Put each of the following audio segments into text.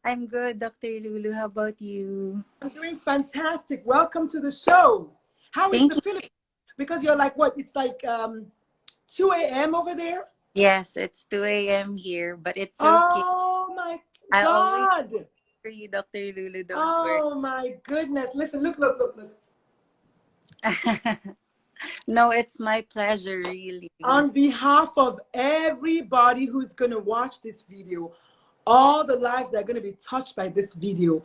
I'm good, Dr. Lulu. How about you? I'm doing fantastic. Welcome to the show. How is Thank the you. Philippines? Because you're like, what? It's like 2 a.m. over there? Yes, it's 2 a.m. here, but it's okay. Oh my I'll always God. for you, Dr. Lulu. Don't worry. Oh my goodness. Listen, look. No, it's my pleasure, really. On behalf of everybody who's going to watch this video, all the lives that are going to be touched by this video,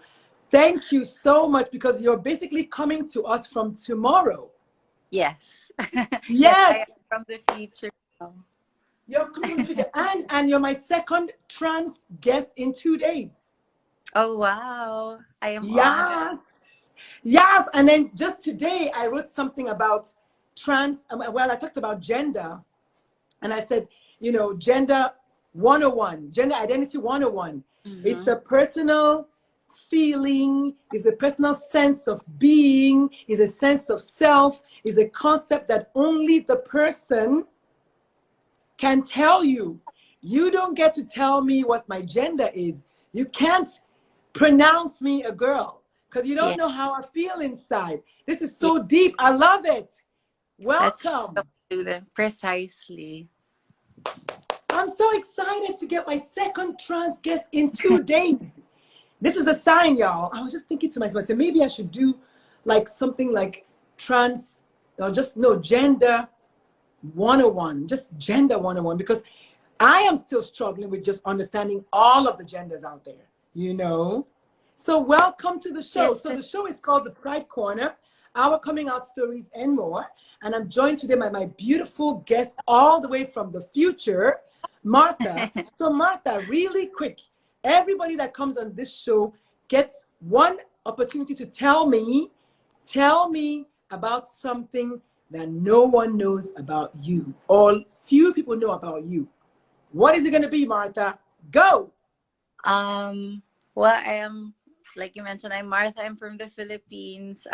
thank you so much because you're basically coming to us from tomorrow. Yes. Yes, I Yes. am from the future now. You're coming from the future. And you're my second trans guest in 2 days. Oh, wow. I am honored. Yes. Yes. And then just today, I wrote something about trans. Well, I talked about gender. And I said, gender 101, gender identity 101. It's Mm-hmm. a personal feeling, it's a personal sense of being, it's a sense of self, it's a concept that only the person can tell you. You don't get to tell me what my gender is. You can't pronounce me a girl because you don't Yeah, know how I feel inside. This is yeah. so deep. I love it. That's true, Welcome. Dr. Lulu. Precisely. I'm so excited to get my second trans guest in 2 days. This is a sign, y'all. I was just thinking to myself, I said, maybe I should do like something like trans, or just no, gender 101, just gender 101, because I am still struggling with just understanding all of the genders out there. So welcome to the show. Yes, So the show is called The Pride Corner, our coming out stories and more. And I'm joined today by my beautiful guest all the way from the future, Martha. So Martha, really quick, everybody that comes on this show gets one opportunity to tell me about something that no one knows about you or few people know about you. What is it going to be, Martha? Go. Um, well, I am, like you mentioned, I'm Martha. I'm from the Philippines.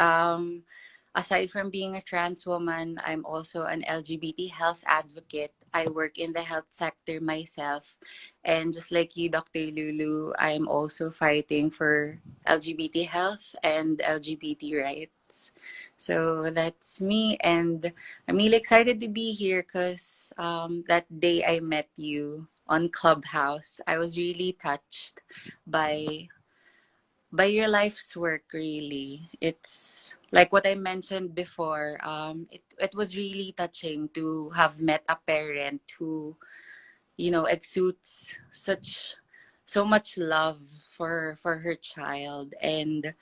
Aside from being a trans woman, I'm also an LGBT health advocate. I work in the health sector myself. And just like you, Dr. Lulu, I'm also fighting for LGBT health and LGBT rights. So that's me. And I'm really excited to be here because that day I met you on Clubhouse, I was really touched by your life's work. Really, it's like what I mentioned before. It was really touching to have met a parent who exudes so much love for her child, and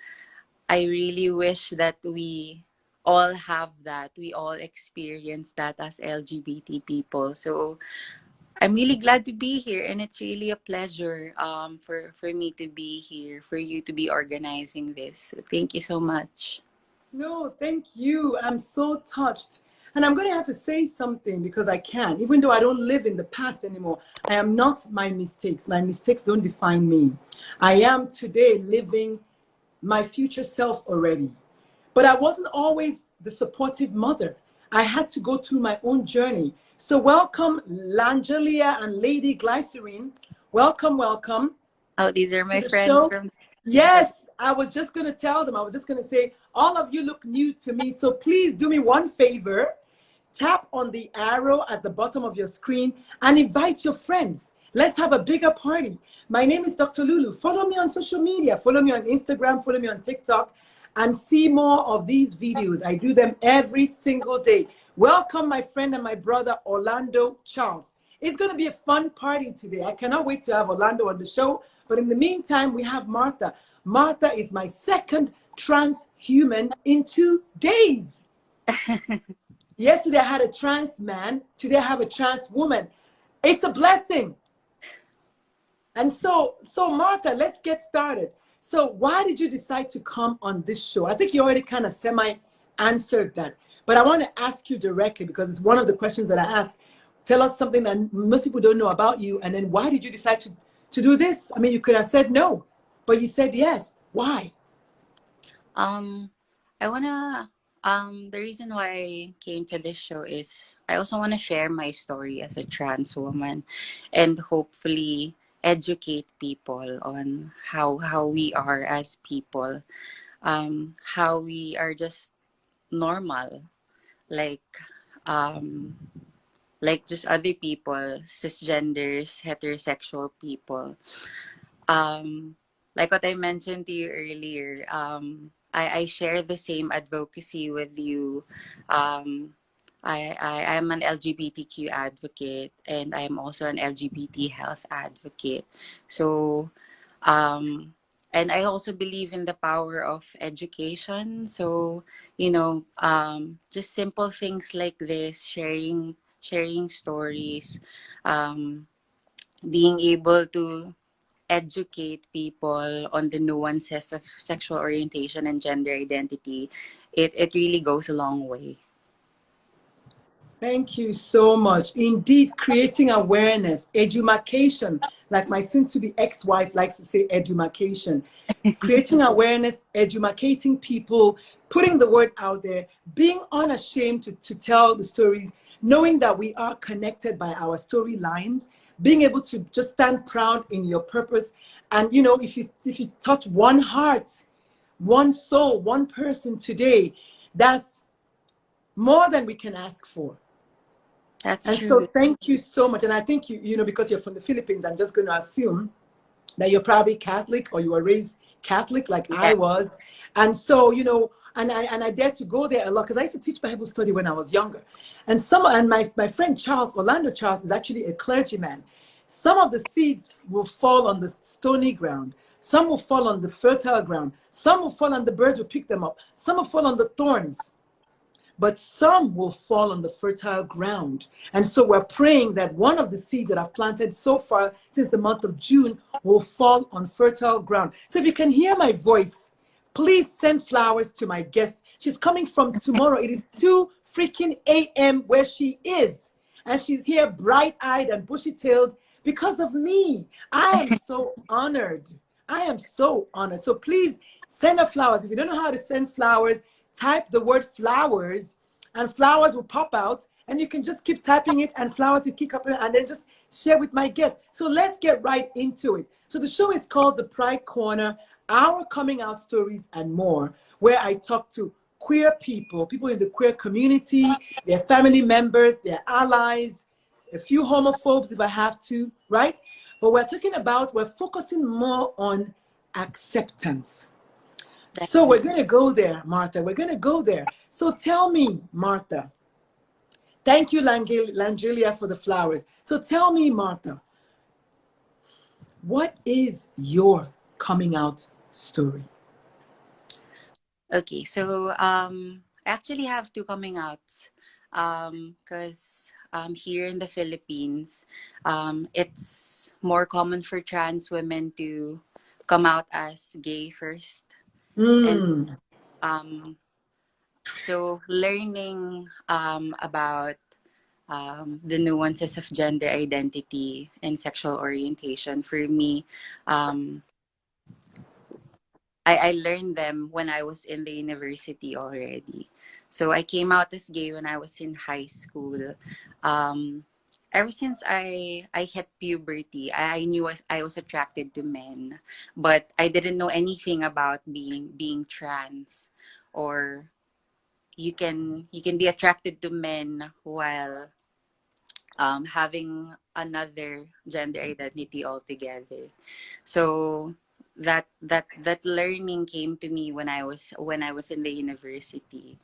I really wish that we all have that, we all experience that as LGBT people. So I'm really glad to be here, and it's really a pleasure for me to be here, for you to be organizing this. So thank you so much. No, thank you. I'm so touched. And I'm going to have to say something because I can. Even though I don't live in the past anymore, I am not my mistakes. My mistakes don't define me. I am today living my future self already. But I wasn't always the supportive mother. I had to go through my own journey. So welcome, Langelia and Lady Glycerine. Welcome, welcome Oh, these are to my the friends show. from the Philippines. Yes, I was just going to tell them. I was just going to say, all of you look new to me. So please do me one favor. Tap on the arrow at the bottom of your screen and invite your friends. Let's have a bigger party. My name is Dr. Lulu. Follow me on social media. Follow me on Instagram. Follow me on TikTok and see more of these videos. I do them every single day. Welcome, my friend and my brother, Orlando Charles. It's going to be a fun party today. I cannot wait to have Orlando on the show. But in the meantime, we have Martha. Martha is my second trans human in 2 days. Yesterday, I had a trans man. Today, I have a trans woman. It's a blessing. And so Martha, let's get started. So why did you decide to come on this show? I think you already kind of semi-answered that. But I want to ask you directly because it's one of the questions that I ask. Tell us something that most people don't know about you. And then why did you decide to do this? I mean, you could have said no, but you said yes. Why? Um, I wanna the reason why I came to this show is I also wanna share my story as a trans woman, and hopefully educate people on how we are as people, how we are just normal, like um, like just other people, cisgenders, heterosexual people. um, like what I mentioned to you earlier, I share the same advocacy with you. Um, I am an LGBTQ advocate, and I'm also an LGBT health advocate. So, um, and I also believe in the power of education. So, just simple things like this, sharing stories, um, being able to educate people on the nuances of sexual orientation and gender identity, it really goes a long way. Thank you so much. Indeed, creating awareness, edumacation, like my soon-to-be ex-wife likes to say, edumacation. Creating awareness, edumacating people, putting the word out there, being unashamed to tell the stories, knowing that we are connected by our storylines, being able to just stand proud in your purpose. And if you touch one heart, one soul, one person today, that's more than we can ask for. That's And so true. thank you so much. And I think because you're from the Philippines, I'm just going to assume that you're probably Catholic, or you were raised Catholic like I Yeah. was. And so, and I dare to go there a lot because I used to teach Bible study when I was younger. And my friend Charles, Orlando Charles, is actually a clergyman. Some of the seeds will fall on the stony ground. Some will fall on the fertile ground. Some will fall and the birds will pick them up. Some will fall on the thorns, but some will fall on the fertile ground. And so we're praying that one of the seeds that I've planted so far since the month of June will fall on fertile ground. So if you can hear my voice, please send flowers to my guest. She's coming from tomorrow. It is 2 freaking a.m. where she is. And she's here bright-eyed and bushy-tailed because of me. I am so honored. I am so honored. So please send her flowers. If you don't know how to send flowers, type the word flowers and flowers will pop out, and you can just keep typing it and flowers will keep up, and then just share with my guests. So let's get right into it. So the show is called The Pride Corner, Our Coming Out Stories and More, where I talk to queer people in the queer community, their family members, their allies, a few homophobes if I have to, right? But we're focusing more on acceptance. So we're Definitely. going to go there, Martha. We're going to go there. So tell me, Martha. Thank you, Langelia, for the flowers. So tell me, Martha, what is your coming out story? Okay, so I actually have two coming outs, because here in the Philippines, it's more common for trans women to come out as gay first. And Mm, um, so learning about the nuances of gender identity and sexual orientation, for me, um, I learned them when I was in the university already. So I came out as gay when I was in high school. Um, Ever since I hit puberty, I knew I was attracted to men, but I didn't know anything about being trans, or you can be attracted to men while having another gender identity altogether. So that learning came to me when I was in the university.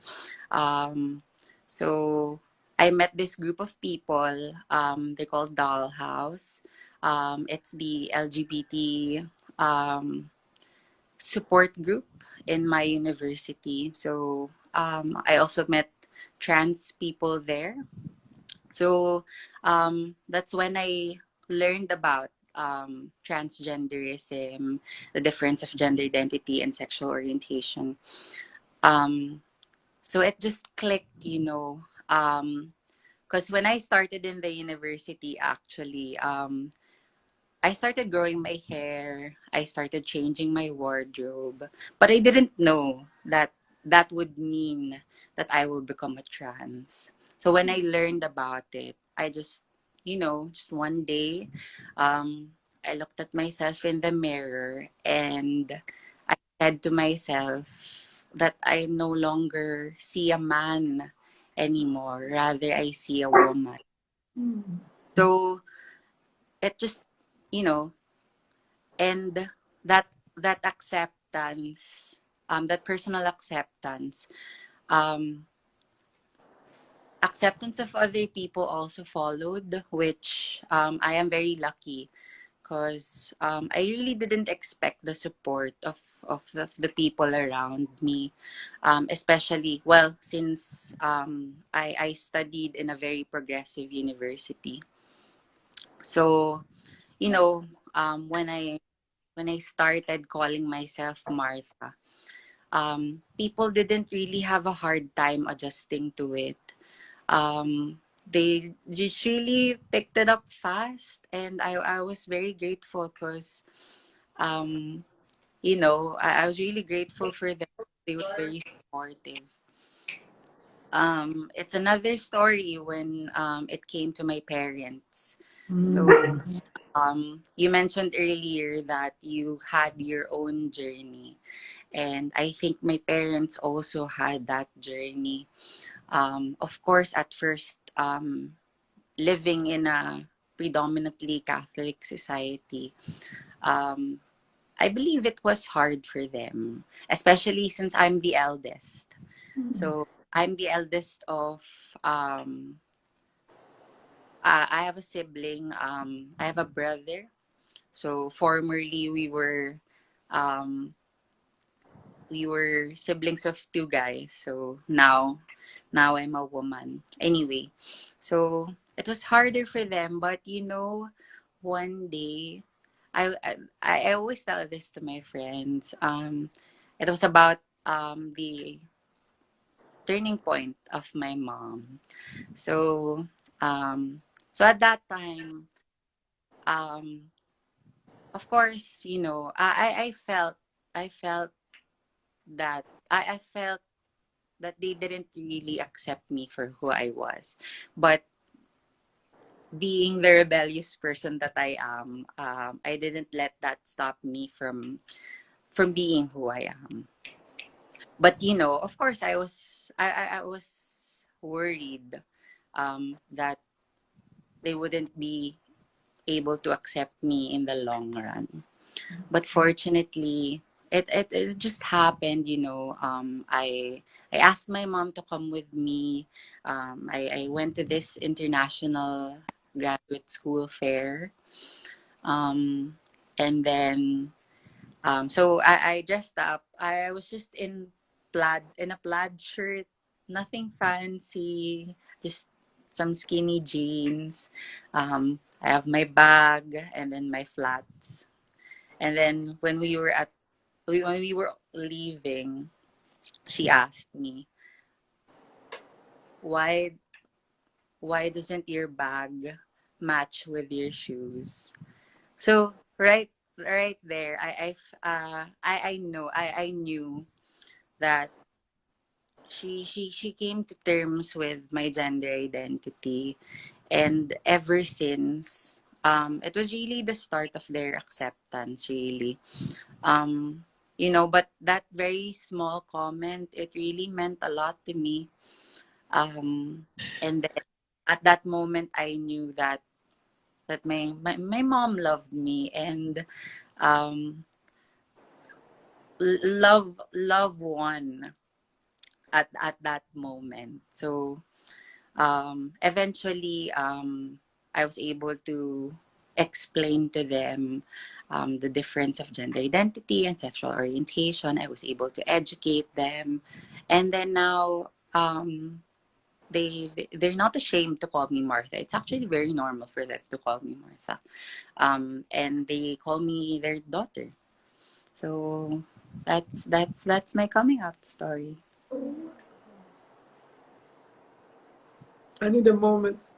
Um, so I met this group of people. They called Dollhouse. It's the LGBT support group in my university. So I also met trans people there. So that's when I learned about transgenderism, the difference of gender identity and sexual orientation. Um, so it just clicked. Because when I started in the university, actually, I started growing my hair. I started changing my wardrobe, but I didn't know that that would mean that I will become a trans. So when I learned about it, I just one day, um, I looked at myself in the mirror and I said to myself that I no longer see a man anymore. Rather, I see a woman. So it just, you know, and that that acceptance, that personal acceptance, um, acceptance of other people also followed, which I am very lucky because I really didn't expect the support of the people around me, especially, well, since I studied in a very progressive university. So, you know, when I started calling myself Martha, people didn't really have a hard time adjusting to it. They just really picked it up fast, and I was very grateful because um, I was really grateful for them. They were very supportive. It's another story when it came to my parents. So you mentioned earlier that you had your own journey, and I think my parents also had that journey. Of course, at first, living in a predominantly Catholic society, um, I believe it was hard for them, especially since I'm the eldest. So I'm the eldest of, I have a sibling, I have a brother. So formerly um, we were siblings of two guys. So now I'm a woman. Anyway, so it was harder for them, but one day I always tell this to my friends. It was about the turning point of my mom. So so at that time, um of course, I felt that I felt that they didn't really accept me for who I was. But being the rebellious person that I am, I didn't let that stop me from being who I am. But of course, I was worried that they wouldn't be able to accept me in the long run. But fortunately, it just happened. I asked my mom to come with me. I went to this international graduate school fair, um, and then so I dressed up. I was just in a plaid shirt, nothing fancy, just some skinny jeans. I have my bag and then my flats. And then when we were leaving, she asked me, "Why doesn't your bag match with your shoes?" So right there, I knew that she came to terms with my gender identity, and ever since, it was really the start of their acceptance, really. But that very small comment, it really meant a lot to me. And then at that moment, I knew that my mom loved me, and um, love won at that moment. So eventually, I was able to explain to them the difference of gender identity and sexual orientation. I was able to educate them, and then now they're not ashamed to call me Martha. It's actually very normal for them to call me Martha, and they call me their daughter. So that's my coming out story. I need a moment.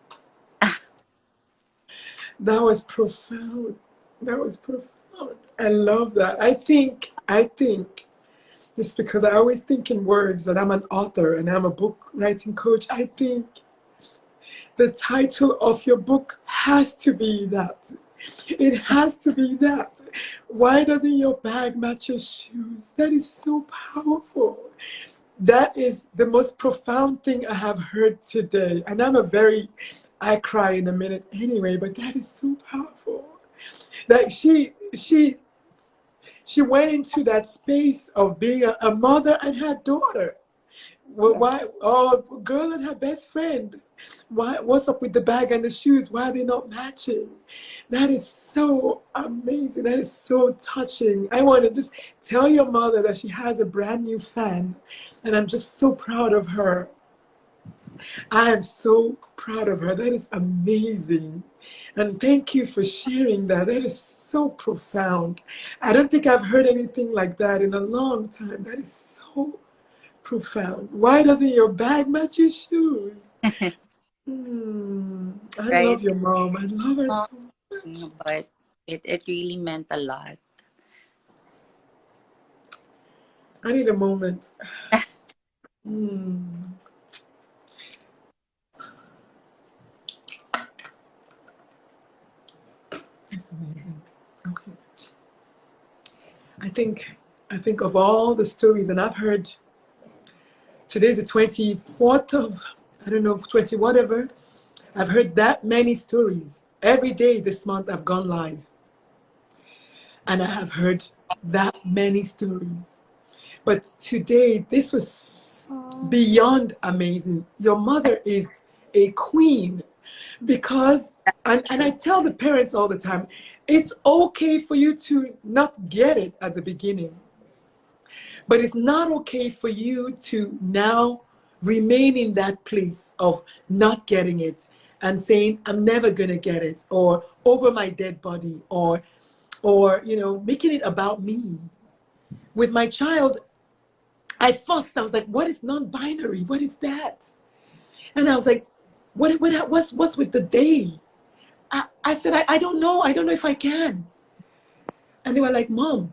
That was profound. That was profound. I love that. I think just because I always think in words that I'm an author and I'm a book writing coach, I think the title of your book has to be that. It has to be that. Why doesn't your bag match your shoes? That is so powerful. That is the most profound thing I have heard today. And I cry in a minute anyway, but that is so powerful. That she went into that space of being a mother and her daughter. Well, Yeah. why? Oh, girl and her best friend. Why? What's up with the bag and the shoes? Why are they not matching? That is so amazing. That is so touching. I want to just tell your mother that she has a brand new fan, and I'm just so proud of her. I am so proud of her. That is amazing. And thank you for sharing that. That is so profound. I don't think I've heard anything like that in a long time. That is so profound. Why doesn't your bag match your shoes? I Right. love your mom. I love her Oh, so much. but it really meant a lot. I need a moment. Hmm. That's amazing. Okay. I think I think of all the stories, and I've heard today's the 24th of, I don't know, 20 whatever. I've heard that many stories. Every day this month I've gone live, and I have heard that many stories. But today, this was beyond amazing. Your mother is a queen because, and I tell the parents all the time, it's okay for you to not get it at the beginning. But it's not okay for you to now remain in that place of not getting it and saying, I'm never going to get it, or over my dead body, or making it about me. With my child, I fussed. I was like, what is non-binary? What is that? And I was like, what's with the they? I said, I don't know. I don't know if I can. And they were like, Mom,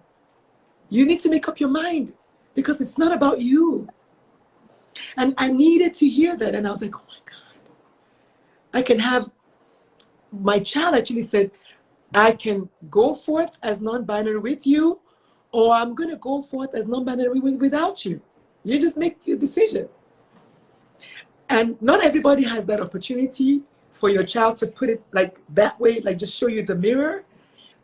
you need to make up your mind because it's not about you. And I needed to hear that. And I was like, oh my God. I can have, my child actually said, I can go forth as non-binary with you, or I'm going to go forth as non-binary without you. You just make your decision. And not everybody has that opportunity for your child to put it like that way, like just show you the mirror.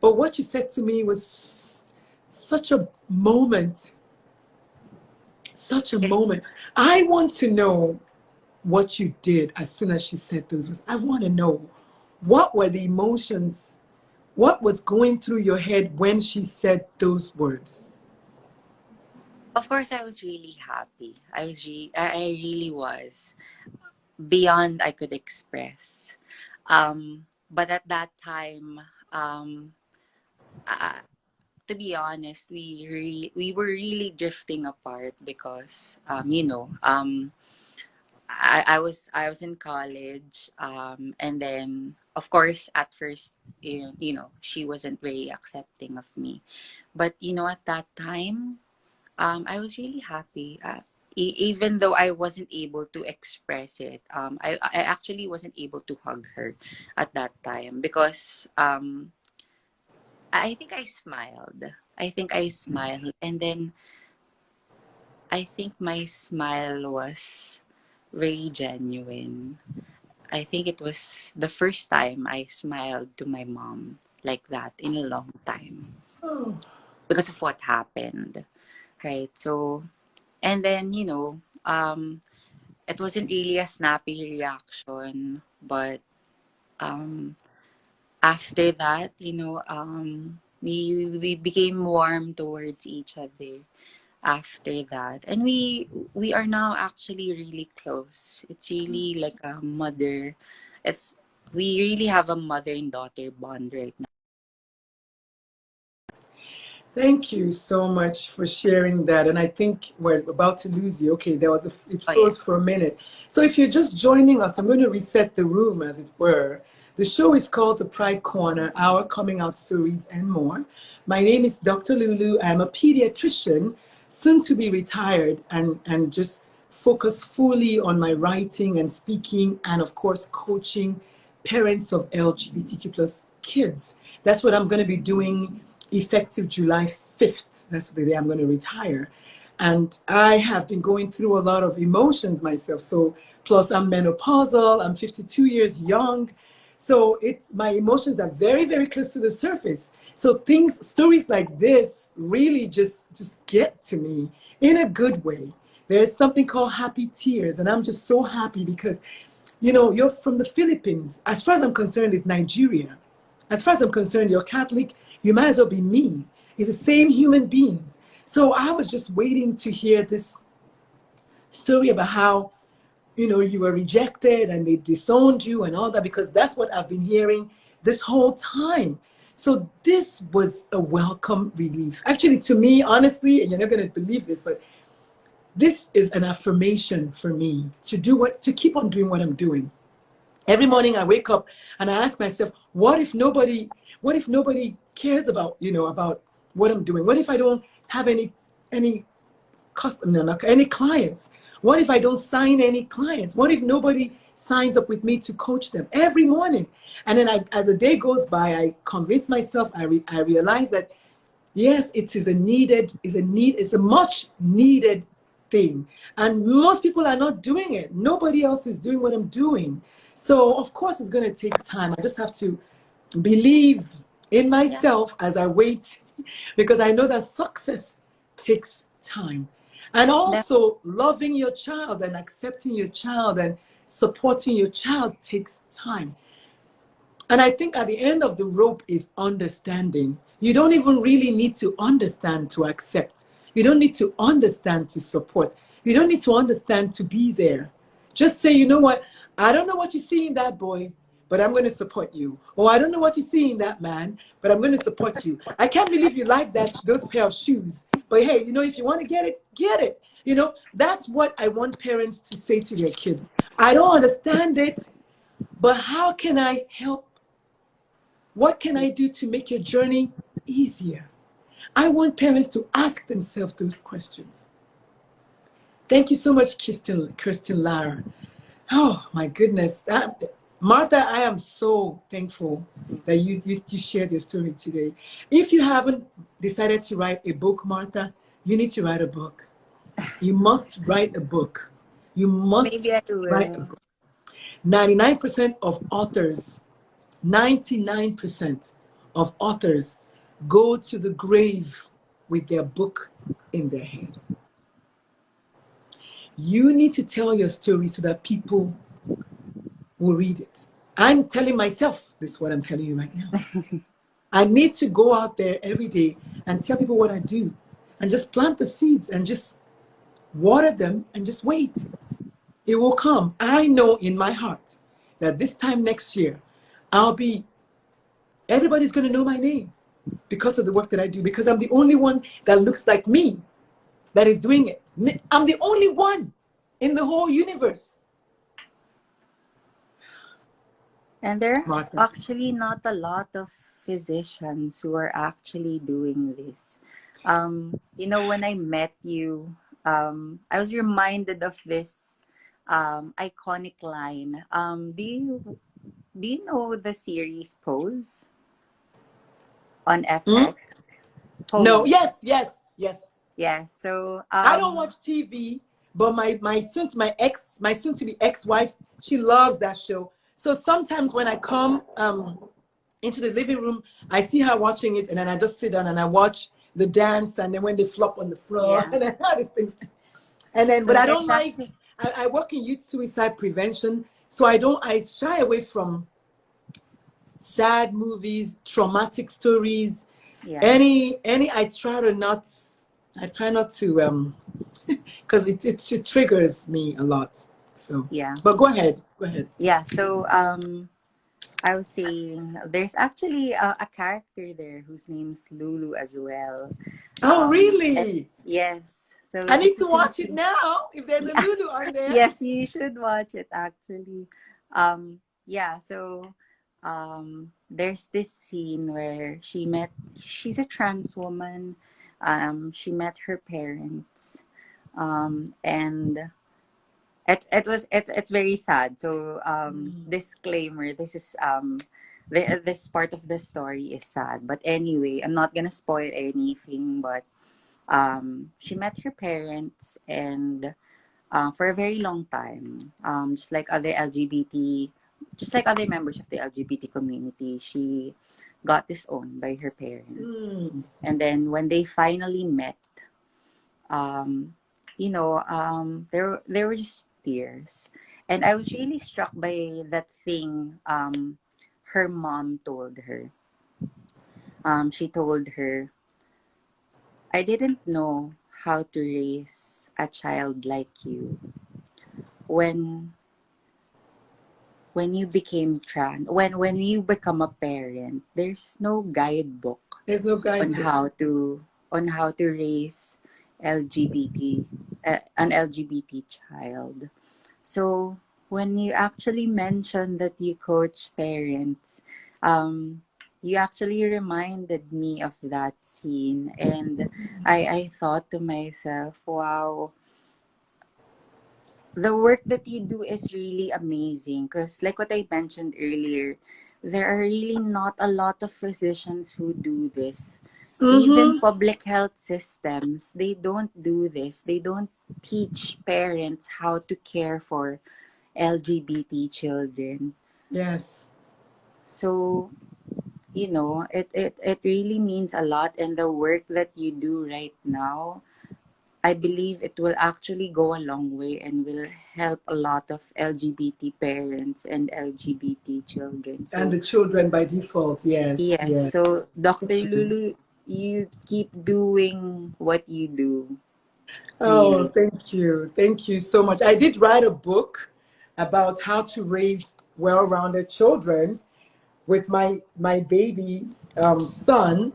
But what you said to me was such a moment, such a moment. I want to know what you did as soon as she said those words. I want to know, what were the emotions, what was going through your head when she said those words? Of course, I was really happy. I really was beyond I could express. But at that time, uh, to be honest, we were really drifting apart because I was in college, and then of course at first she wasn't very accepting of me, but at that time, I was really happy. Even though I wasn't able to express it, I actually wasn't able to hug her at that time because I think I smiled. And then I think my smile was very genuine. I think it was the first time I smiled to my mom like that in a long time Oh, because of what happened, right? So, and then, it wasn't really a snappy reaction, but um, after that, we became warm towards each other after that, and we are now actually really close. It's really like a mother. It's We really have a mother and daughter bond right now. thank you so much for sharing that. And I think we're about to lose you. Okay, it Oh yeah. froze for a minute. So if you're just joining us, I'm going to reset the room, as it were. The show is called The Pride Corner, Our Coming Out Stories and More. My name is Dr. Lulu. I'm a pediatrician, soon to be retired, and just focus fully on my writing and speaking, and of course, coaching parents of LGBTQ plus kids. That's what I'm going to be doing effective July 5th. That's the day I'm going to retire. And I have been going through a lot of emotions myself. So plus I'm menopausal, I'm 52 years young. So my emotions are very, very close to the surface. So stories like this really just get to me in a good way. There's something called happy tears, and I'm just so happy because, you know, you're from the Philippines. As far as I'm concerned, it's Nigeria. As far as I'm concerned, you're Catholic. You might as well be me. It's the same human beings. So I was just waiting to hear this story about how, you know, you were rejected and they disowned you and all that, because that's what I've been hearing this whole time. So this was a welcome relief. Actually, to me, honestly, and you're not going to believe this, but this is an affirmation for me to keep on doing what I'm doing. Every morning I wake up and I ask myself, what if nobody cares about, you know, about what I'm doing? What if I don't have any any clients? What if I don't sign any clients? What if nobody signs up with me to coach them every morning? And then as the day goes by, I convince myself, I realize that yes, it's a much needed thing. And most people are not doing it. Nobody else is doing what I'm doing. So of course it's going to take time. I just have to believe in myself as I wait, because I know that success takes time. And also loving your child and accepting your child and supporting your child takes time. And I think at the end of the rope is understanding. You don't even really need to understand to accept. You don't need to understand to support. You don't need to understand to be there. Just say, you know what? I don't know what you see in that boy, but I'm going to support you. Or I don't know what you see in that man, but I'm going to support you. I can't believe you like those pair of shoes. But hey, you know, if you want to get it, get it. You know, that's what I want parents to say to their kids. I don't understand it, but how can I help? What can I do to make your journey easier? I want parents to ask themselves those questions. Thank you so much, Kirsten Lara. Oh my goodness. Martha, I am so thankful that you shared your story today. If you haven't decided to write a book, Martha, you need to write a book. You must write a book. You must Maybe I write a will. book. 99% of authors, 99% of authors go to the grave with their book in their head. You need to tell your story so that people will read it. I'm telling myself, this is what I'm telling you right now. I need to go out there every day and tell people what I do and just plant the seeds and just water them and just wait. It will come. I know in my heart that this time next year, everybody's going to know my name because of the work that I do, because I'm the only one that looks like me that is doing it. I'm the only one in the whole universe. And there are Martha. actually not a lot of physicians who are actually doing this. You know, when I met you, I was reminded of this iconic line. Do you know the series Pose on FX? No, Pose. yes. Yes. So I don't watch TV, but my soon to be ex-wife, she loves that show. So sometimes when I come into the living room, I see her watching it, and then I just sit down and I watch the dance, and then when they flop on the floor, yeah. and then all these things. And then, but So I don't there's like. actually I work in youth suicide prevention, so I shy away from sad movies, traumatic stories, yeah. any I try not to because it triggers me a lot. So Yeah. but go ahead. Yeah. So I was saying there's actually a character there whose name's Lulu as well. Oh And really? yes. So I need this to is in watch it now if there's a yeah. Lulu on there. Yes, you should watch it actually. Yeah, so there's this scene where she's a trans woman. She met her parents. And it's very sad. So disclaimer, this is this part of the story is sad. But anyway, I'm not gonna spoil anything. But she met her parents, and for a very long time, just like other members of the LGBT community, she got disowned by her parents. Mm. And then when they finally met, um, there were just tears, and I was really struck by that thing. Her mom told her. She told her, "I didn't know how to raise a child like you when you became trans when you become a parent. There's no guidebook There's no on guidebook. how to raise LGBT an LGBT child." So when you actually mentioned that you coach parents, you actually reminded me of that scene, and I thought to myself, wow, the work that you do is really amazing, because like what I mentioned earlier, there are really not a lot of physicians who do this. Even Mm-hmm. public health systems, they don't do this. They don't teach parents how to care for LGBT children. Yes. So, it really means a lot. And the work that you do right now, I believe it will actually go a long way and will help a lot of LGBT parents and LGBT children. And So, the children by default. Yes. yes. Yes. So, Dr. Thank you. Lulu, you keep doing what you do, Oh, really. thank you. Thank you so much. I did write a book about how to raise well-rounded children with my baby son,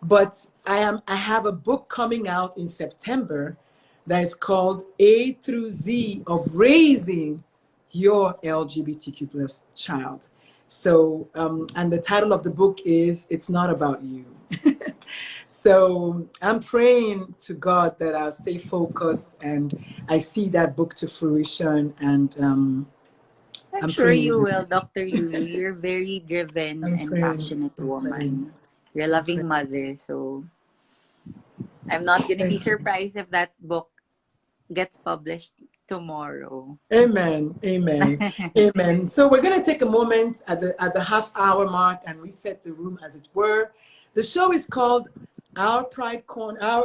but I have a book coming out in September that is called A through Z of Raising Your LGBTQ plus child. So and the title of the book is It's Not About You. So I'm praying to God that I'll stay focused and I see that book to fruition, and I'm I'm sure praying. you will, Dr. Lulu. You're very driven I'm and praying. passionate I'm praying. woman. You're a I'm loving praying. mother, so I'm not gonna be Thank you. surprised if that book gets published tomorrow. Amen. Amen. Amen. So we're going to take a moment at the half hour mark and reset the room, as it were. The show is called Our Pride Corner,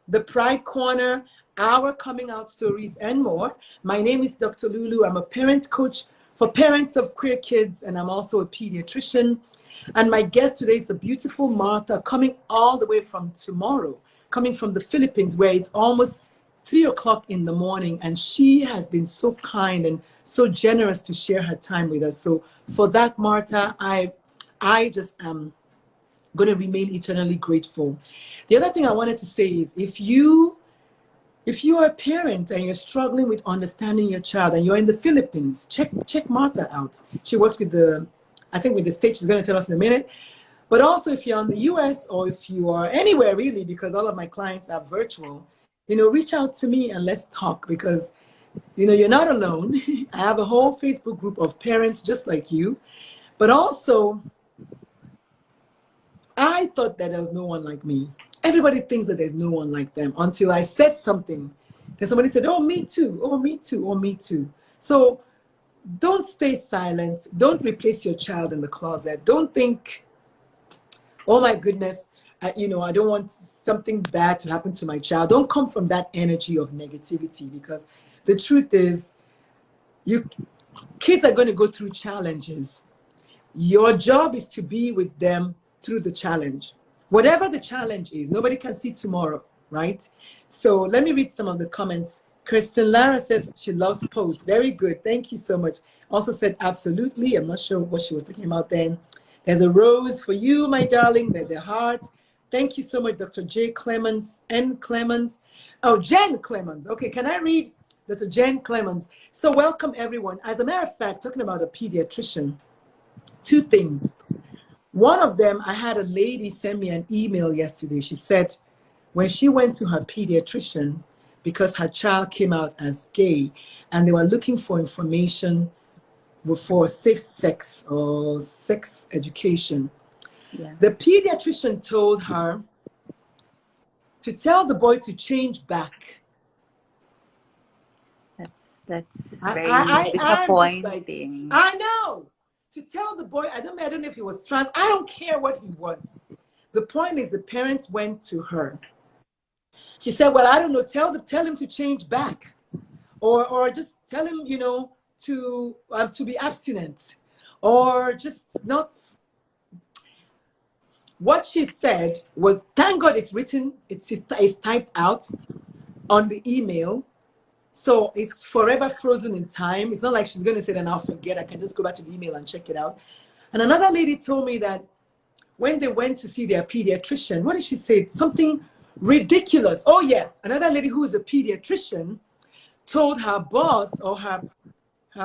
the Pride Corner, Our Coming Out Stories, and more. My name is Dr. Lulu. I'm a parent coach for parents of queer kids, and I'm also a pediatrician. And my guest today is the beautiful Martha, coming all the way from tomorrow, coming from the Philippines, where it's almost 3 o'clock in the morning, and she has been so kind and so generous to share her time with us. So for that, Martha, I just am going to remain eternally grateful. The other thing I wanted to say is, if you are a parent and you're struggling with understanding your child and you're in the Philippines, check Martha out. She works with the state. She's going to tell us in a minute. But also, if you're in the US or if you are anywhere really, because all of my clients are virtual, reach out to me and let's talk, because you're not alone. I have a whole Facebook group of parents just like you. But also, I thought that there was no one like me. Everybody thinks that there's no one like them until I said something. Then somebody said, "Oh, me too. Oh, me too. Oh, me too." So don't stay silent. Don't replace your child in the closet. Don't think, "Oh my goodness, I don't want something bad to happen to my child." Don't come from that energy of negativity, because the truth is, you kids are going to go through challenges. Your job is to be with them through the challenge. Whatever the challenge is, nobody can see tomorrow, right? So let me read some of the comments. Kristen Lara says she loves posts. Very good. Thank you so much. Also said absolutely. I'm not sure what she was talking about then. There's a rose for you, my darling. There's a heart. Thank you so much, Dr. J. Clemens, N. Clemens. Oh, Jen Clemens. Okay, can I read Dr. Jen Clemens? So welcome, everyone. As a matter of fact, talking about a pediatrician, two things. One of them, I had a lady send me an email yesterday. She said when she went to her pediatrician because her child came out as gay and they were looking for information for safe sex or sex education. Yeah. The pediatrician told her to tell the boy to change back. That's very I'm just like, disappointing. I know. To tell the boy, I don't know if he was trans. I don't care what he was. The point is, the parents went to her. She said, "Well, I don't know. Tell him to change back, or just tell him, to be abstinent, or just not." What she said was, "Thank God it's written. It's typed out on the email." So it's forever frozen in time. It's not like she's going to say, then I'll forget. I can just go back to the email and check it out. And another lady told me that when they went to see their pediatrician, what did she say? Something ridiculous. Oh, yes. Another lady who is a pediatrician told her boss or her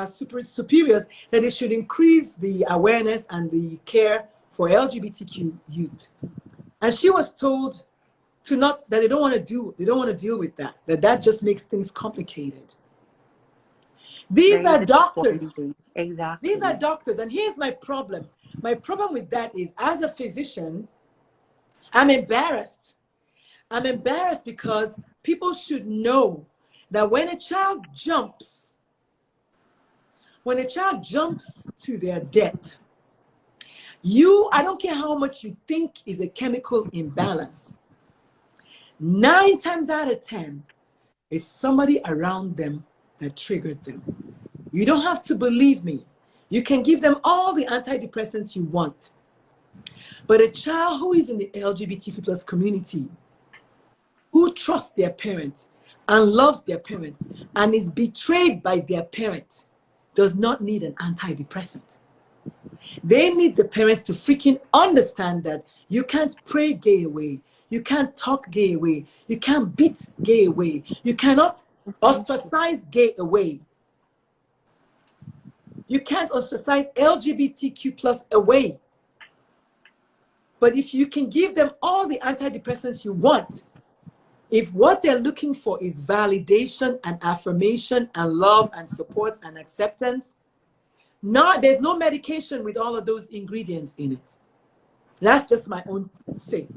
superiors that they should increase the awareness and the care for LGBTQ youth. And she was told that they don't want to deal with that just makes things complicated. These Very are doctors. disappointing. These are Exactly. doctors. And here's my problem. My problem with that is, as a physician, I'm embarrassed. I'm embarrassed because people should know that when a child jumps to their death, I don't care how much you think is a chemical imbalance. 9 times out of 10, it's somebody around them that triggered them. You don't have to believe me. You can give them all the antidepressants you want. But a child who is in the LGBTQ plus community, who trusts their parents and loves their parents and is betrayed by their parents, does not need an antidepressant. They need the parents to freaking understand that you can't pray gay away. You can't talk gay away. You can't beat gay away. You cannot Precisely. ostracize gay away. You can't ostracize LGBTQ plus away. But if you can give them all the antidepressants you want, if what they're looking for is validation and affirmation and love and support and acceptance, there's no medication with all of those ingredients in it. That's just my own say.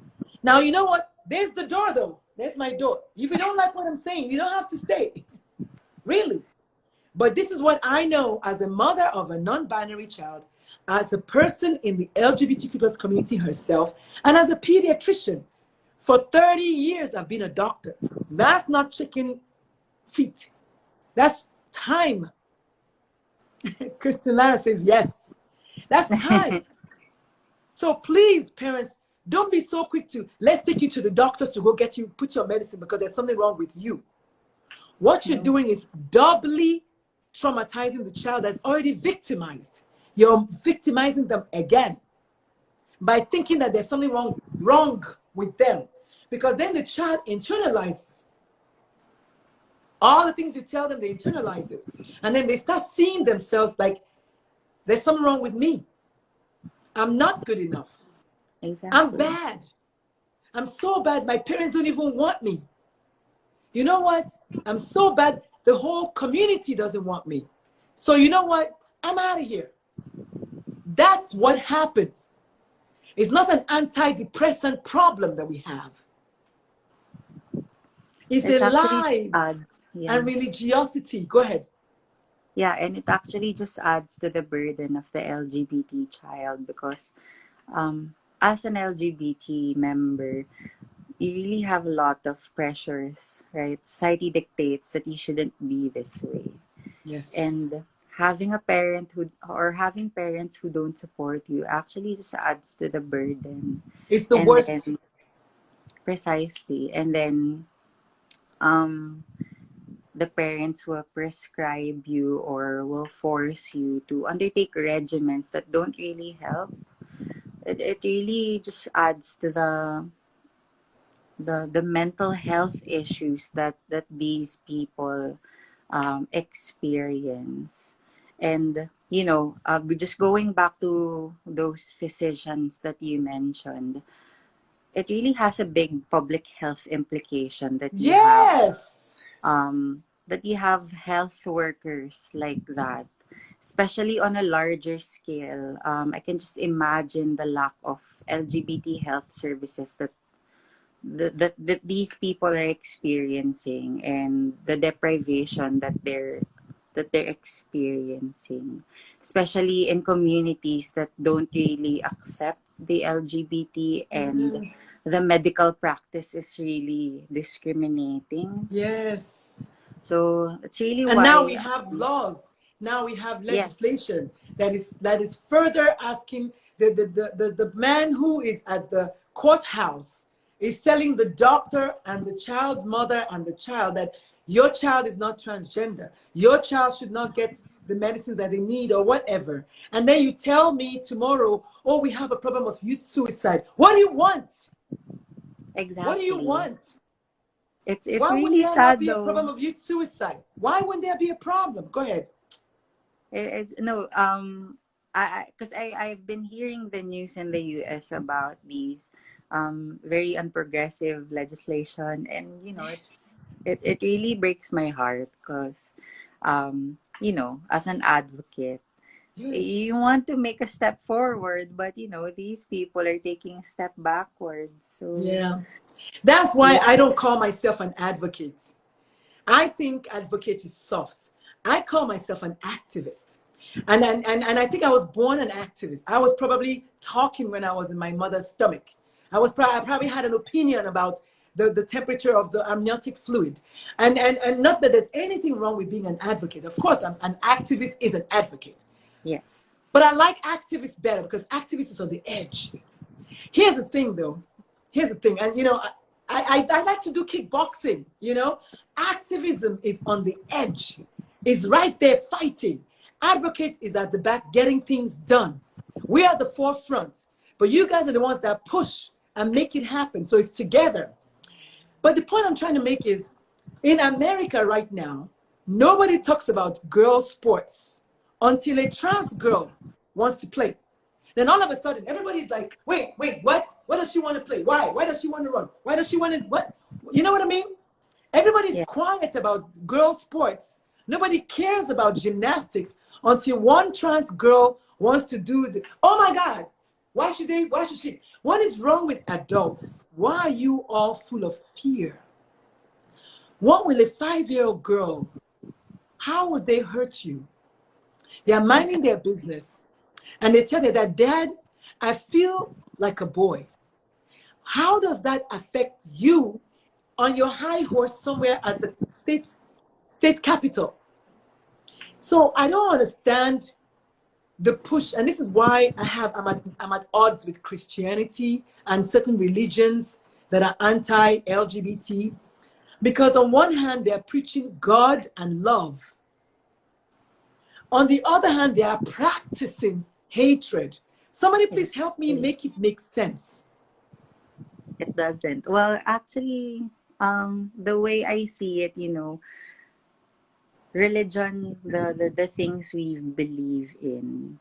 Now, you know what? There's the door, though. There's my door. If you don't like what I'm saying, you don't have to stay. Really. But this is what I know as a mother of a non-binary child, as a person in the LGBTQ plus community herself, and as a pediatrician. For 30 years, I've been a doctor. That's not chicken feet. That's time. Kristen Lara says yes. That's time. So please, parents, don't be so quick to, let's take you to the doctor to go put your medicine because there's something wrong with you. What you're doing is doubly traumatizing the child that's already victimized. You're victimizing them again by thinking that there's something wrong with them. Because then the child internalizes all the things you tell them, they internalize it. And then they start seeing themselves like, there's something wrong with me. I'm not good enough. Exactly. I'm bad. I'm so bad. My parents don't even want me. You know what? I'm so bad. The whole community doesn't want me. So you know what? I'm out of here. That's what happens. It's not an antidepressant problem that we have. It's a lies and religiosity. Go ahead. Yeah, and it actually just adds to the burden of the LGBT child because as an LGBT member, you really have a lot of pressures, right? Society dictates that you shouldn't be this way. Yes. And having having parents who don't support you actually just adds to the burden. It's the And worst. then, precisely. And then the parents will prescribe you or will force you to undertake regimens that don't really help. It really just adds to the mental health issues that these people experience. And just going back to those physicians that you mentioned, it really has a big public health implication that you have Yes. that you have health workers like that. especially on a larger scale. I can just imagine the lack of LGBT health services that these people are experiencing, and the deprivation that they're experiencing, especially in communities that don't really accept the LGBT, and Yes. the medical practice is really discriminating. Yes. So it's really And now we why, have laws. Now we have yes, legislation that is further asking the man who is at the courthouse is telling the doctor and the child's mother and the child that your child is not transgender. Your child should not get the medicines that they need or whatever. And then you tell me tomorrow, oh, we have a problem of youth suicide. What do you want? What do you exactly. want? It's Why would really there not sad be a problem though. of youth suicide? Why wouldn't there be a problem? Go ahead. It's no, because I've been hearing the news in the US about these very unprogressive legislation, and it really breaks my heart, because as an advocate, Yes. you want to make a step forward, but these people are taking a step backwards. So Yeah. That's why yeah, I don't call myself an advocate. I think advocate is soft. I call myself an activist. And I think I was born an activist. I was probably talking when I was in my mother's stomach. I probably had an opinion about the temperature of the amniotic fluid. And not that there's anything wrong with being an advocate. Of course, an activist is an advocate. yeah, But I like activists better because activists is on the edge. Here's the thing, though. Here's the thing. And, I like to do kickboxing, Activism is on the edge, is right there fighting. Advocates is at the back getting things done. We are at the forefront. But you guys are the ones that push and make it happen. So it's together. But the point I'm trying to make is, in America right now, nobody talks about girl sports until a trans girl wants to play. Then all of a sudden, everybody's like, wait, what? What does she want to play? Why? Why does she want to run? Why does she want to, what? You know what I mean? Everybody's yeah, quiet about girl sports. Nobody cares about gymnastics until one trans girl wants to do the, oh my God, why should she? What is wrong with adults? Why are you all full of fear? What will a 5-year-old girl, how would they hurt you? They are minding exactly. their business and they tell their dad, Dad, I feel like a boy. How does that affect you on your high horse somewhere at the state capital? So I don't understand the push, and this is why I'm at odds with Christianity and certain religions that are anti-LGBT, because on one hand they're preaching God and love. On the other hand, they are practicing hatred. Somebody please help me Exactly. make it make sense. It doesn't. Well, actually, the way I see it, religion, the things we believe in,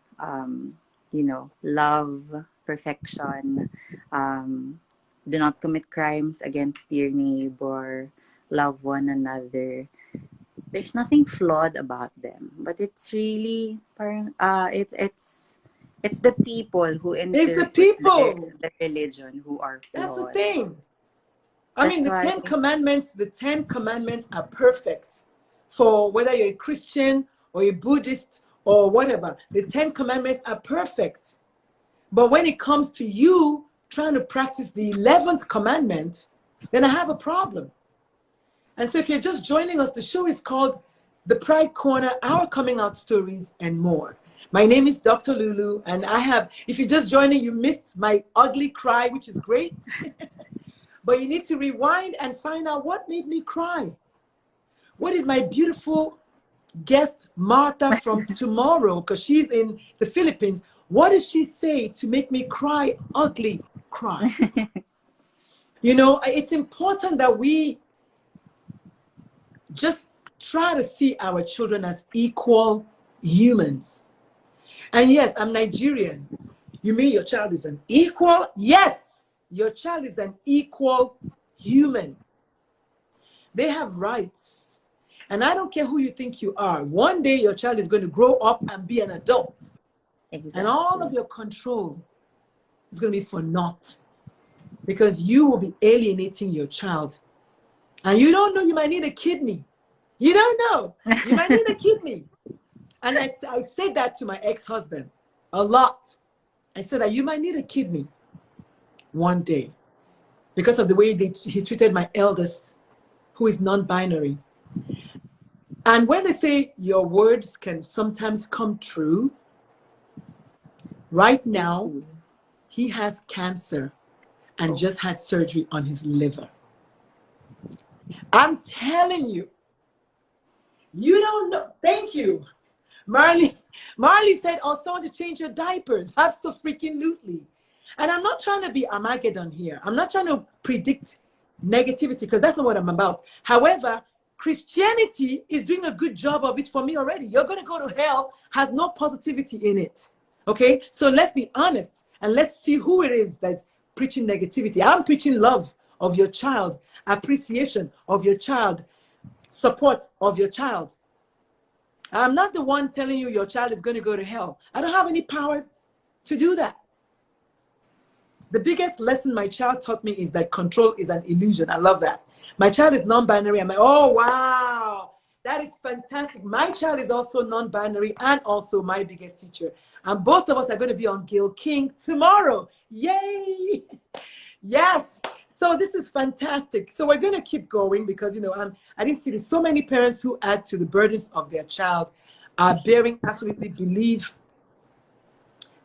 love, perfection, do not commit crimes against your neighbor, love one another. There's nothing flawed about them, but it's really parang it's the people who It's the interpret people. the religion who are That's the flawed. thing. I mean, That's the why, Ten Commandments are perfect for whether you're a Christian or a Buddhist or whatever. The 10 Commandments are perfect. But when it comes to you trying to practice the 11th commandment, then I have a problem. And so if you're just joining us, the show is called The Pride Corner, Our Coming Out Stories and More. My name is Dr. Lulu, and if you're just joining, you missed my ugly cry, which is great. But you need to rewind and find out what made me cry. What did my beautiful guest, Martha from tomorrow, because she's in the Philippines, what did she say to make me cry, ugly cry? It's important that we just try to see our children as equal humans. And yes, I'm Nigerian. You mean your child is an equal? Yes, your child is an equal human. They have rights. And I don't care who you think you are. One day your child is going to grow up and be an adult. Exactly. And all of your control is going to be for naught. Because you will be alienating your child. And you don't know, you might need a kidney. You don't know. You might need a kidney. And I said that to my ex-husband a lot. I said that you might need a kidney one day because of the way he treated my eldest, who is non-binary. And when they say your words can sometimes come true, right now, he has cancer and just had surgery on his liver. I'm telling you, you don't know. Thank you. Marley said, oh, someone to change your diapers. Absolutely. And I'm not trying to be Armageddon here. I'm not trying to predict negativity because that's not what I'm about. However, Christianity is doing a good job of it for me already. You're going to go to hell has no positivity in it. Okay? So let's be honest and let's see who it is that's preaching negativity. I'm preaching love of your child, appreciation of your child, support of your child. I'm not the one telling you your child is going to go to hell. I don't have any power to do that. The biggest lesson my child taught me is that control is an illusion. I love that. My child is non-binary. I'm like, oh, wow. That is fantastic. My child is also non-binary and also my biggest teacher. And both of us are going to be on Gail King tomorrow. Yay. Yes. So this is fantastic. So we're going to keep going because, you know, I didn't see this. So many parents who add to the burdens of their child are bearing absolutely believe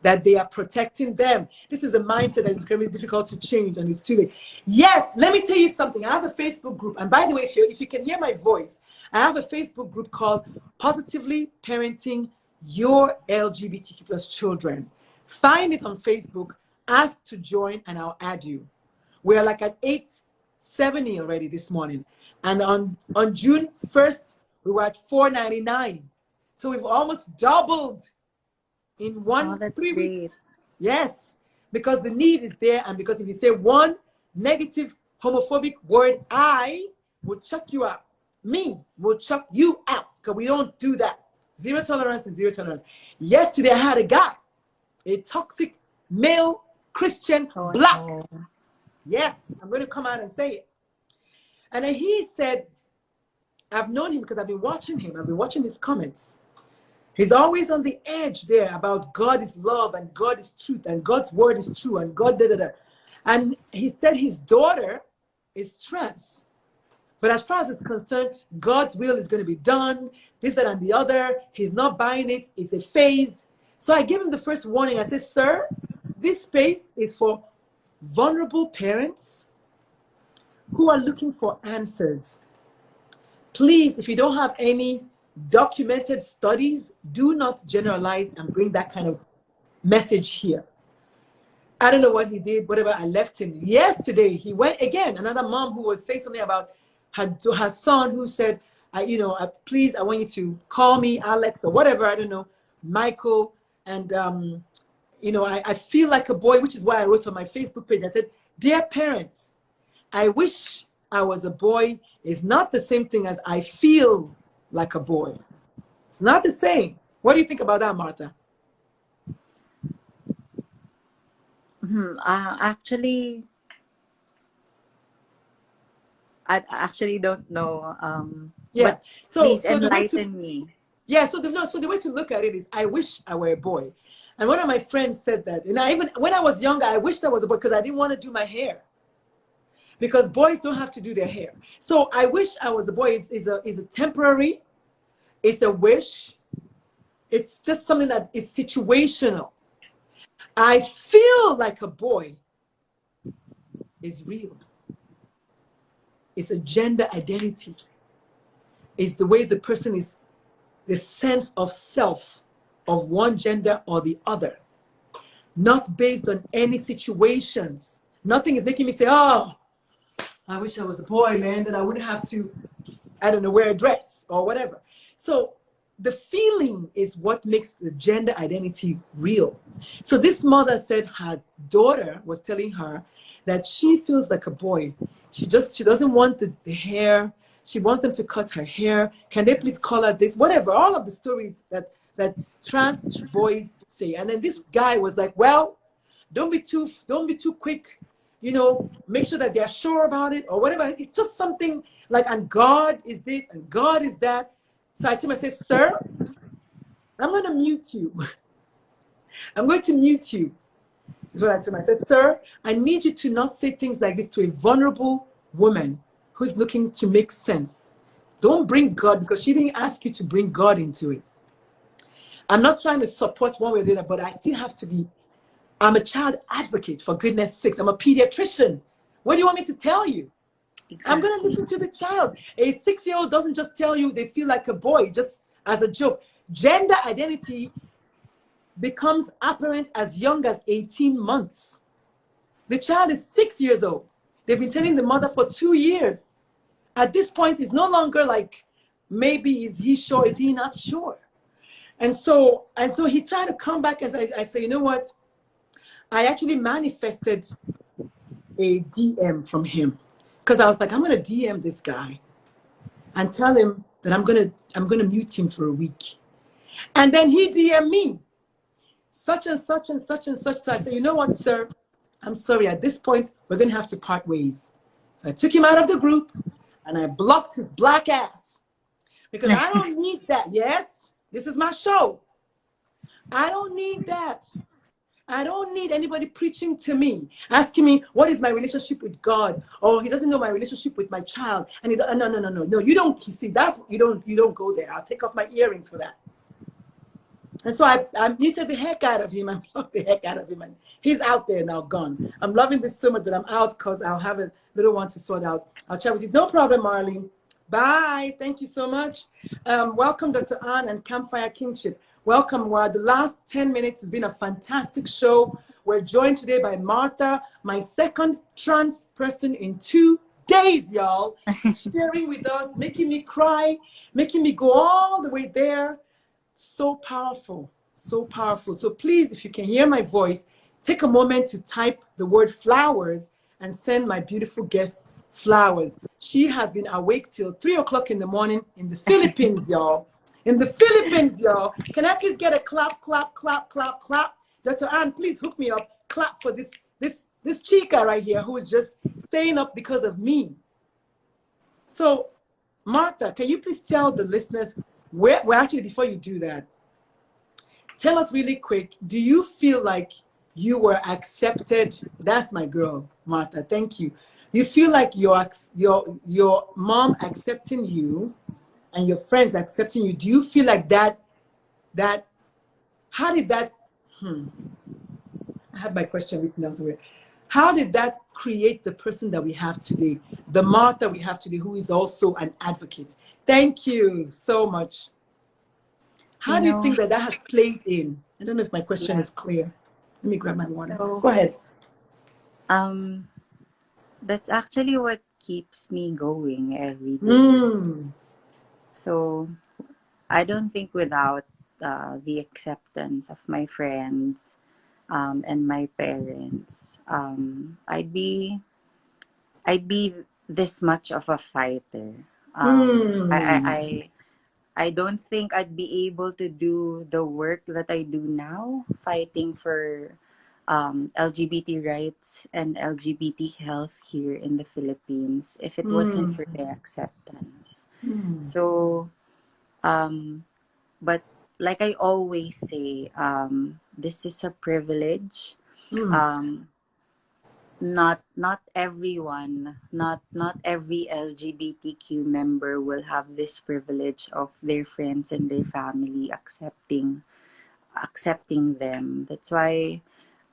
that they are protecting them. This is a mindset that is very difficult to change and it's too late. Yes, let me tell you something. I have a Facebook group. And by the way, if you can hear my voice, I have a Facebook group called Positively Parenting Your LGBTQ plus Children. Find it on Facebook, ask to join, and I'll add you. We're like at 870 already this morning. And on June 1st, we were at 499. So we've almost doubled in 3 weeks. Yes, because the need is there. And because if you say one negative homophobic word, I will chuck you out. Me will chuck you out because we don't do that. Zero tolerance is zero tolerance. Yesterday, I had a guy, a toxic male Christian black. No. Yes, I'm going to come out and say it. And then he said, I've known him because I've been watching him. I've been watching his comments. He's always on the edge there about God is love and God is truth and God's word is true and God da da da. And he said his daughter is trans. But as far as it's concerned, God's will is going to be done, this, that, and the other. He's not buying it. It's a phase. So I gave him the first warning. I said, sir, this space is for vulnerable parents who are looking for answers. Please, if you don't have any documented studies, do not generalize and bring that kind of message here. I don't know what he did, whatever, I left him. Yesterday, he went again, another mom who was saying something about her son who said, please, I want you to call me Alex or whatever, I don't know, Michael. And, I feel like a boy, which is why I wrote on my Facebook page. I said, dear parents, I wish I was a boy. It's not the same thing as I feel like a boy. It's not the same. What do you think about that, Martha? Actually, I actually don't know. Yeah. But So please the way enlighten me. Yeah. So the way to look at it is, I wish I were a boy. And one of my friends said that. And even when I was younger, I wished I was a boy because I didn't want to do my hair. Because boys don't have to do their hair. So I wish I was a boy is a temporary. It's a wish. It's just something that is situational. I feel like a boy is real. It's a gender identity. It's the way the person is, the sense of self of one gender or the other. Not based on any situations. Nothing is making me say, oh, I wish I was a boy, man, then I wouldn't have to, I don't know, wear a dress or whatever. So the feeling is what makes the gender identity real. So this mother said her daughter was telling her that she feels like a boy. She doesn't want the hair. she wants them to cut her hair. Can they please call her this? Whatever, all of the stories that trans boys say. And then this guy was like, well, don't be too quick, you know, make sure that they're sure about it or whatever. It's just something like, and God is this and God is that. So I told him, I said, sir, I'm going to mute you. I'm going to mute you. Is what I told him. I said, sir, I need you to not say things like this to a vulnerable woman who's looking to make sense. Don't bring God, because she didn't ask you to bring God into it. I'm not trying to support one way or the other, but I still have to be. I'm a child advocate, for goodness sakes. I'm a pediatrician. What do you want me to tell you? Exactly. I'm going to listen to the child. A 6-year-old doesn't just tell you they feel like a boy, just as a joke. Gender identity becomes apparent as young as 18 months. The child is 6 years old. They've been telling the mother for 2 years. At this point, it's no longer like, maybe is he sure, is he not sure? And so he tried to come back, as I say, you know what? I actually manifested a DM from him, because I was like, I'm going to DM this guy and tell him that I'm going to mute him for a week. And then he DM me, such and such and such and such. So I said, you know what, sir? I'm sorry. At this point, we're going to have to part ways. So I took him out of the group and I blocked his black ass, because I don't need that. Yes, this is my show. I don't need that. I don't need anybody preaching to me, asking me, what is my relationship with God? Or he doesn't know my relationship with my child. And no, you don't, you see, that's, you don't go there. I'll take off my earrings for that. And so I muted the heck out of him and blocked the heck out of him. And he's out there now, gone. I'm loving this so much, but I'm out because I'll have a little one to sort out. I'll chat with you. No problem, Marlene. Bye. Thank you so much. Welcome, Dr. Ann and Campfire Kingship. Welcome. The last 10 minutes has been a fantastic show. We're joined today by Martha, my second trans person in 2 days, y'all, sharing with us, making me cry, making me go all the way there. So powerful, so powerful. So please, if you can hear my voice, take a moment to type the word flowers and send my beautiful guest flowers. She has been awake till 3 o'clock in the morning in the Philippines, y'all. In the Philippines, y'all. Can I please get a clap, clap, clap, clap, clap? Dr. Ann, please hook me up. Clap for this chica right here who is just staying up because of me. So, Martha, can you please tell the listeners well, actually, before you do that, tell us really quick, do you feel like you were accepted? That's my girl, Martha. Thank you. You feel like your mom accepting you and your friends accepting you? Do you feel like that how did that I have my question written down somewhere. How did that create the person that we have today, the Martha we have today, who is also an advocate? Thank you so much. How do you think that has played in? I don't know if my question is clear. Let me grab my water. Go ahead. That's actually what keeps me going every day. So I don't think without the acceptance of my friends and my parents, I'd be this much of a fighter. I don't think I'd be able to do the work that I do now, fighting for LGBT rights and LGBT health here in the Philippines, if it wasn't for the acceptance. So, but like I always say, this is a privilege. Not everyone, not every LGBTQ member will have this privilege of their friends and their family accepting them. That's why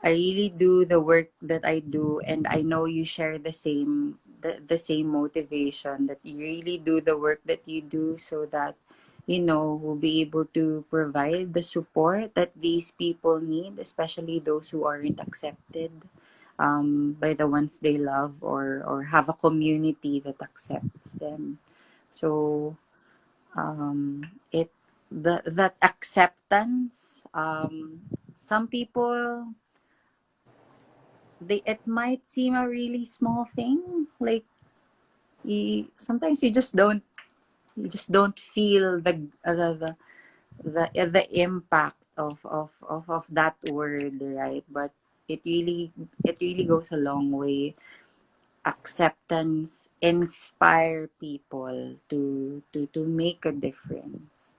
I really do the work that I do, and I know you share the same motivation, that you really do the work that you do so that we'll be able to provide the support that these people need, especially those who aren't accepted by the ones they love, or have a community that accepts them. So that acceptance, some people, it might seem a really small thing, like sometimes you just don't you just don't feel the impact of that word, right? But it really goes a long way. Acceptance inspire people to make a difference.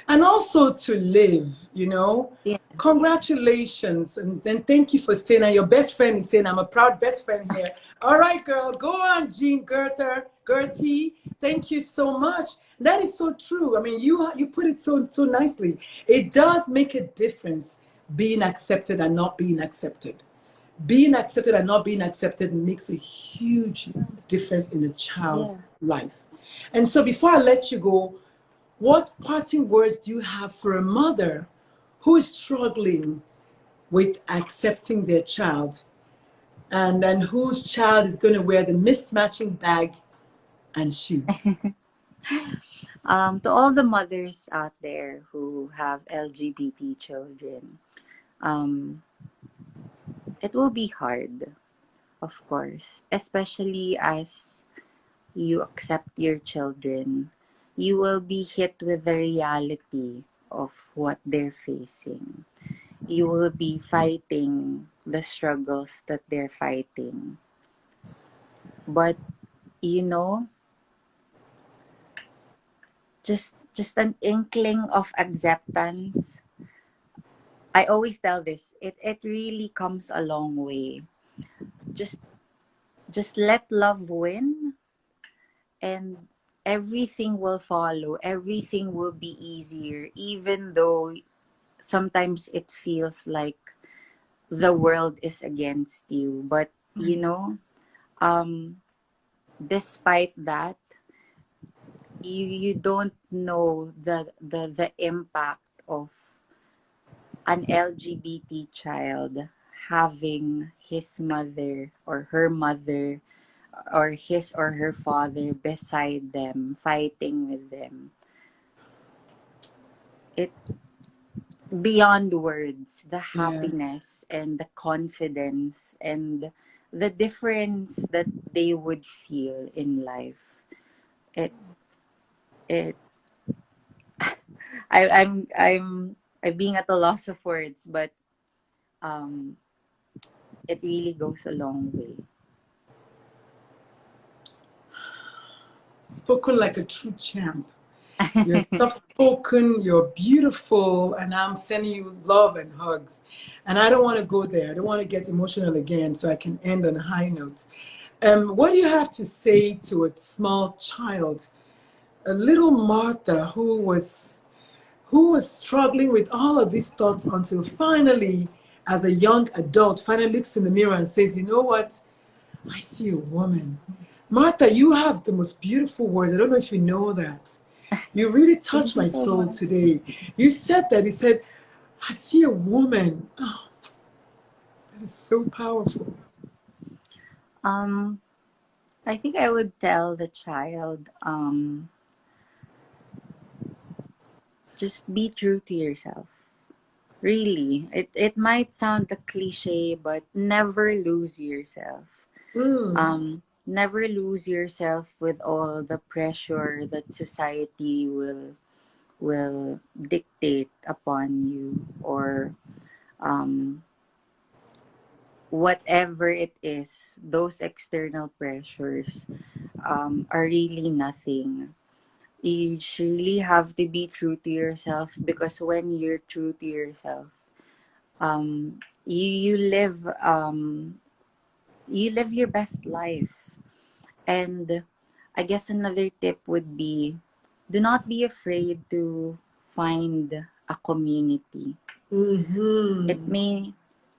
And also to live, you know. Yes. Congratulations. And then thank you for staying. And your best friend is saying, I'm a proud best friend here. All right, girl. Go on, Jean Gertie. Thank you so much. That is so true. I mean, you put it so nicely. It does make a difference being accepted and not being accepted. Being accepted and not being accepted makes a huge difference in a child's Yeah. life. And so before I let you go, what parting words do you have for a mother who is struggling with accepting their child and whose child is going to wear the mismatching bag and shoes? To all the mothers out there who have LGBT children, um, it will be hard, of course, especially as you accept your children. You will be hit with the reality of what they're facing. You will be fighting the struggles that they're fighting. But you know, just an inkling of acceptance. I always tell this, it really comes a long way. Just just let love win, and everything will follow. Everything will be easier, even though sometimes it feels like the world is against you. But um despite that, you don't know the impact of an LGBT child having his mother or her mother or his or her father beside them, fighting with them. It beyond words, the Yes. happiness and the confidence and the difference that they would feel in life. It it I'm being at a loss of words, but um it really goes a long way. Spoken like a true champ. You're soft spoken, you're beautiful, and I'm sending you love and hugs. And I don't want to go there. I don't want to get emotional again, so I can end on a high note. What do you have to say to a small child, a little Martha who was struggling with all of these thoughts until finally, as a young adult, finally looks in the mirror and says, you know what? I see a woman. Martha, you have the most beautiful words. I don't know if you know that. You really touched Thank you my so soul much. today. You said that. You said, I see a woman. Oh, that is so powerful. Um, I think I would tell the child, just be true to yourself. Really, it might sound a cliche, but never lose yourself. Mm, Never lose yourself with all the pressure that society will dictate upon you, or um, whatever it is. Those external pressures are really nothing. You really have to be true to yourself, because when you're true to yourself, you live your best life. And I guess another tip would be, do not be afraid to find a community. It mm-hmm. may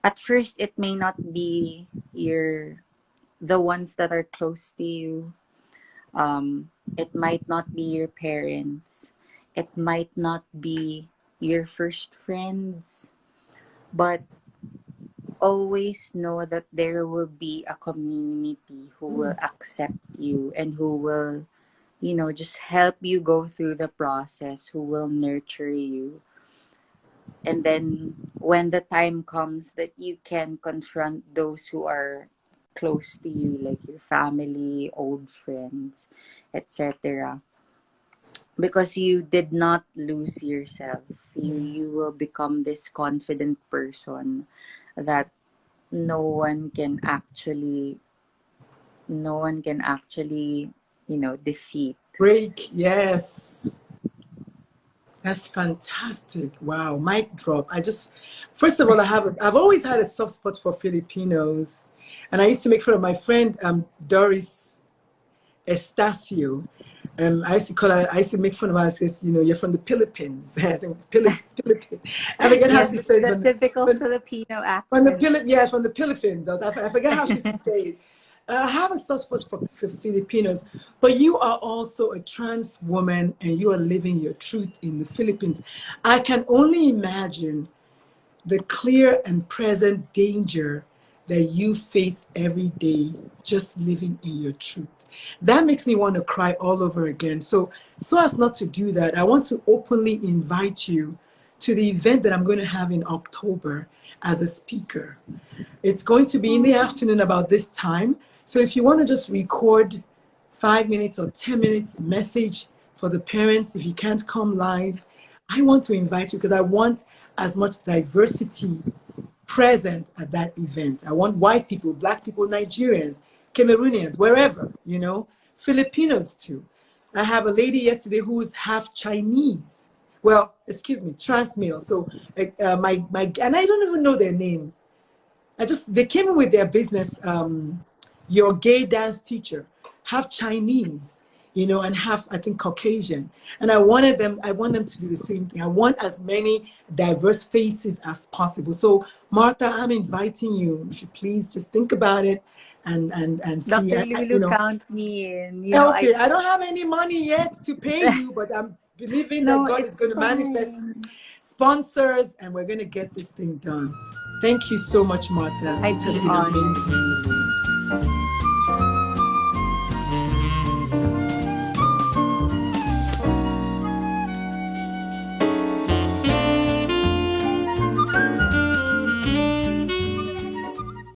At first it may not be the ones that are close to you. It might not be your parents. It might not be your first friends, but always know that there will be a community who will accept you and who will, just help you go through the process, who will nurture you. And then when the time comes that you can confront those who are close to you, like your family, old friends, etc. Because you did not lose yourself. You will become this confident person that no one can actually defeat. Break, yes. That's fantastic. Wow, mic drop. First of all, I've always had a soft spot for Filipinos. And I used to make fun of my friend, Doris Estacio. I used to make fun of her because, you're from the Philippines. Philippines. I forget how Yes, she says the typical Filipino accent. From the Philippines. I forget how she used to say it. I have a soft spot for Filipinos, but you are also a trans woman and you are living your truth in the Philippines. I can only imagine the clear and present danger that you face every day just living in your truth. That makes me want to cry all over again. So as not to do that, I want to openly invite you to the event that I'm going to have in October as a speaker. It's going to be in the afternoon about this time. So if you want to just record 5 minutes or 10 minutes message for the parents, if you can't come live, I want to invite you because I want as much diversity present at that event. I want white people, black people, Nigerians, Cameroonians, wherever, Filipinos too. I have a lady yesterday who is half Chinese. Well, excuse me, trans male. So and I don't even know their name. They came in with their business, your gay dance teacher, half Chinese, and half, I think, Caucasian. And I want them to do the same thing. I want as many diverse faces as possible. So Martha, I'm inviting you, if you please just think about it and see, Dr. Lulu, count me in. Okay, I don't have any money yet to pay you, but I'm believing that No, God is it's going to manifest fine. sponsors and we're going to get this thing done. Thank you so much, Martha. I'd It has be been honored. amazing.